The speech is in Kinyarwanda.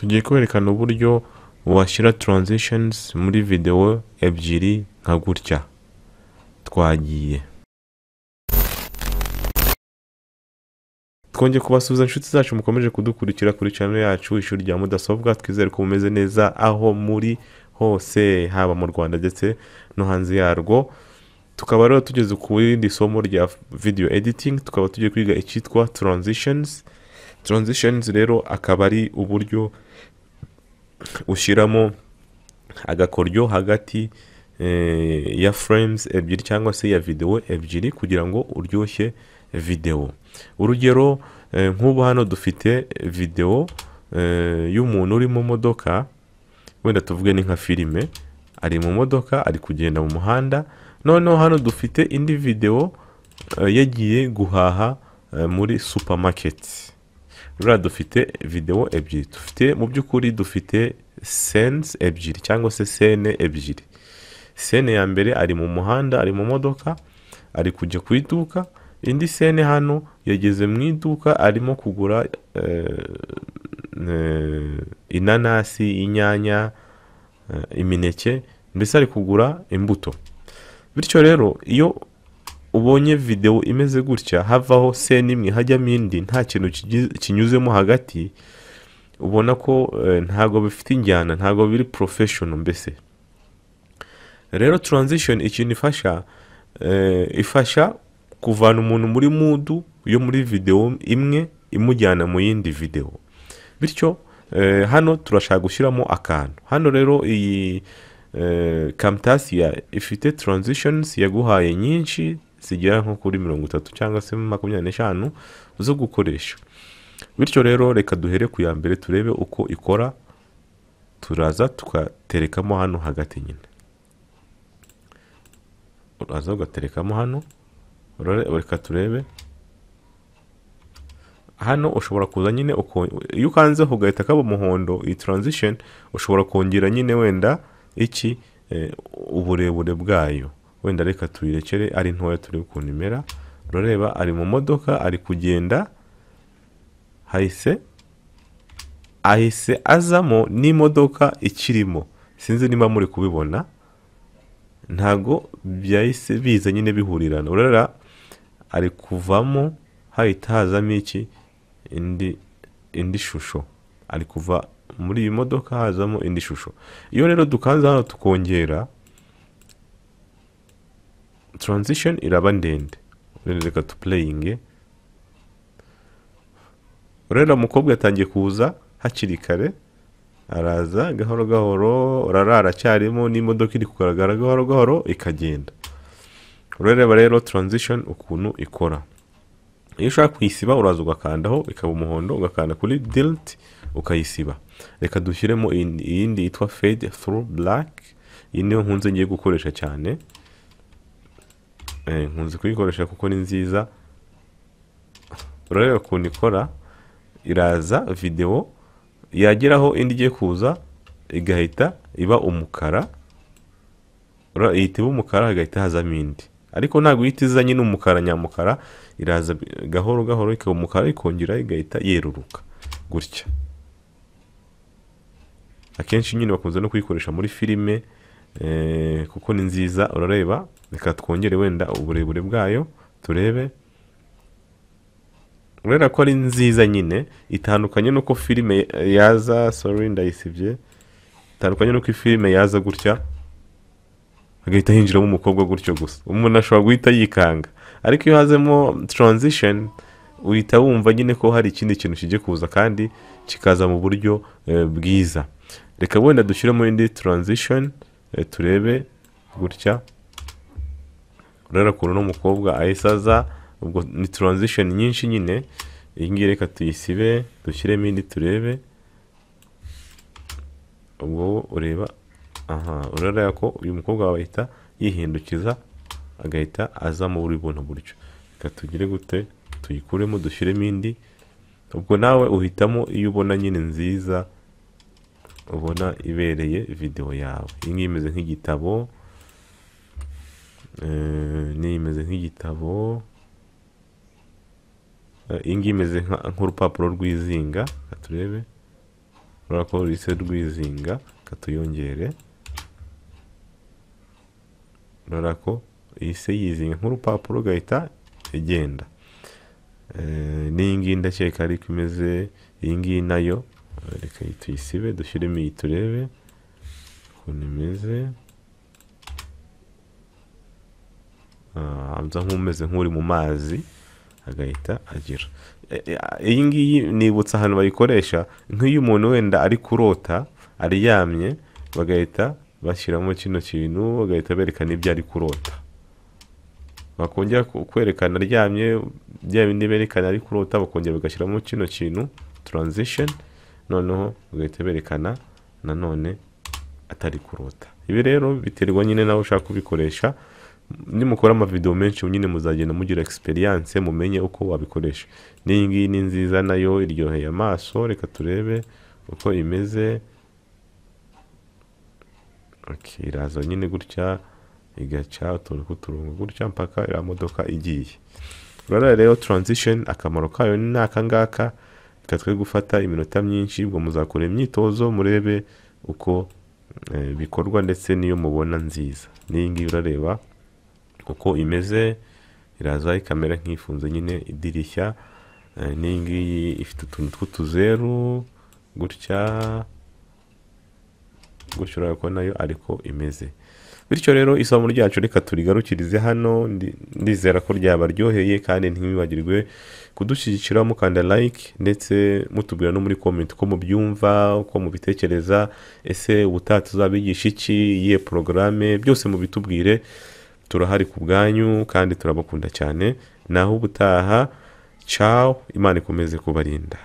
Tugiye kwerekana uburyo washyira transitions muri video ebyiri nka gutya. Twagiye twongeye kubasuhuza inshuti zacu mukomeje kudukurikira kuri channel yacu ishuri rya mudasobwa. Twizere ko mumeze neza aho muri hose, haba mu Rwanda ndetse no hanze yarwo. Tukaba rero tugeze ku yindi somo rya video editing, tukaba tugiye kwiga icyitwa transitions. Transitions rero akaba ari uburyo ushyiramo agakoryo hagati ya frames ebyiri cyangwa se ya video ebyiri kugira ngo uryoshye video. Urugero nk'ubu hano dufite video y'umuntu uri mu modoka, wenda tuvuge ni nka filime, ari mu modoka ari kugenda mu muhanda. Noneho hano dufite indi video yagiye guhaha muri supermarket. Rura dufite video ebyiri, dufite mu by'ukuri dufite scenes ebyiri cyangwa se scene ebyiri. Scene ya mbere ari mu muhanda, ari mu modoka, ari kujya ku iduka. Indi scene hano yageze mu iduka arimo kugura inanasi, inyanya, imineke, mbese ari kugura imbuto. Bityo rero iyo ubonye video imeze gutya, havaho scene imwe hajyamo indi, nta kintu kinyuzemo hagati, ubona ko ntago bifite injyana, ntago biri professional. Mbese rero transition ikintu ifasha kuvana umuntu muri mood yo muri video imwe imujyana mu yindi video. Bityo hano turashaka gushyiramo akantu. Hano rero iyi Camtasia ifite transitions yaguhaye nyinshi zigera nko kuri 30 cyangwa se 25 zo gukoresha. Bityo rero reka duhere ku ya mbere turebe uko ikora. Turaza tukaterekamo hano hagati nyine. Uraza ugaterekamo hano. Reka turebe. Hano ushobora kuza nyine iyo ukanzeho ugahita kaba umuhondo, iyi transition ushobora kongera nyine wenda iki uburebure bwayo. Wenda reka tuyirekere ari ntoya turebe ukuntu imera. Urareba ari mu modoka ari kugenda, ahise azamo n'imodoka ikirimo. Sinzi niba muri kubibona, ntago byahise biza nyine bihurirana. Urareba ari kuvamo, hahita hazamo iki indi shusho. Ari kuva muri iyi modoka hazamo indi shusho. Iyo rero dukanze hano tukongera, transition iraba ndende. Reka tu playing. Urareba umukobwa yatangiye kuza hakiri kare, araza gahoro gahoro, urarara cyarimo n'imodoka iri kugaragara gahoro gahoro ikagenda. Urareba rero transition ukuntu ikora. Iyo ushaka kuyisiba uraza ugakandaho ikaba umuhondo, ugakanda kuri delete ukayisiba. Reka dushyiremo iyindi yitwa fade through black. Iyi niyo nkunze ngiye gukoresha cyane. Nkunze kuyikoresha kuko ni nziza. Urareba ukuntu ikora. Iraza video yageraho indi igiye kuza igahita iba umukara. Ihita iba umukara hagahita hazamo indi. Ariko ntabwo ihita iza nyine umukara nyamukara, iraza gahoro gahoro ikaba umukara ikongera igahita yeruruka gutya. Akenshi nyine bakunze no kuyikoresha muri filime kuko ni nziza. Urareba reka twongere wenda uburebure bwayo turebe. Urabona ko ari nziza nyine, itandukanye nuko filime yaza, ndayisibye, itandukanye nuko filime yaza gutya agahita hinjiramo umukobwa gutyo gusa. Umuntu ashobora guhita yikanga. Ariko iyo hazemo transition uhita wumva nyine ko hari ikindi kintu kije kuza kandi kikaza mu buryo bwiza. Reka wenda dushyiremo indi transition turebe gutya. Urareba ko n'umukobwa ayisaza, ubwo ni transition nyinshi nyine. Iyi ngiyi reka tuyisibe dushyiremo indi turebe. Ubwo ureba urareba ko uyu mukobwa wahita yihindukiza agahita aza mu buri buntu buryo. Reka tugire gute tuyikuremo dushyiremo indi. Ubwo nawe uhitamo iyo ubona nyine nziza, ubona ibereye video yawe. Iyi ngiyi imeze nk'igitabo, ni imeze nk'igitabo. Iyi ngiyi imeze nk'urupapuro rw'izinga. Turebe urabona ko ruhise rwizinga, katuyongere, urabona ko ihise yizinga nk'urupapuro gahita igenda. N'iyi ngiyi ndakeka ariko imeze, iyi ngiyi nayo reka tuyisibe dushyiremo iyi turebe ukuntu imeze. Amza nk'umeze nk'uri mu mazi agahita agira. Iyi ngiyi nibutsa ahantu bayikoresha nk'iyo umuntu wenda ari kurota aryamye, bagahita bashyiramo kino kintu, bagahita berekana ibyo ari kurota, bakongera kwerekana aryamye bya bindi berekana ari kurota, bakongera bagashyiramo kino kintu transition, noneho bagahita berekana nanone atari kurota. Ibi rero biterwa nyine nawe ushaka kubikoresha. Nimukora amavideo menshi nyine muzagenda mugira experience, mumenye uko wabikoresha. N'iyi ngiyi ni nziza nayo, iryoheye amaso. Reka turebe uko imeze. Okay, iraza nyine gutya igaca utuntu tw'uturongo gutya mpaka iriya modoka igiye. Urabona rero transition akamaro kayo ni aka ngaka, ikatwe gufata iminota myinshi. Ubwo muzakora imyitozo murebe uko bikorwa ndetse niyo mubona nziza. N'iyi ngiyi urareba uko imeze, iraza ikamera nk'ifunze nyine idirishya. N'iyi ngiyi ifite utuntu tw'utuzeru gutya gutyo, ko nayo ariko imeze. Bityo rero isomo ryacu reka turigarukirize hano. Ndizera ko ryabaryoheye kandi ntimwibagirwe kudushyigikira mukanda like ndetse mutubwira no muri comment ko mubyumva, uko mubitekereza. Ese ubutaha tuzabigisha iki, iyihe programme, byose mubitubwire. Turahari ku bwanyu kandi turabakunda cyane. Naho ubutaha, ciao, Imana ikomeze kubarinda.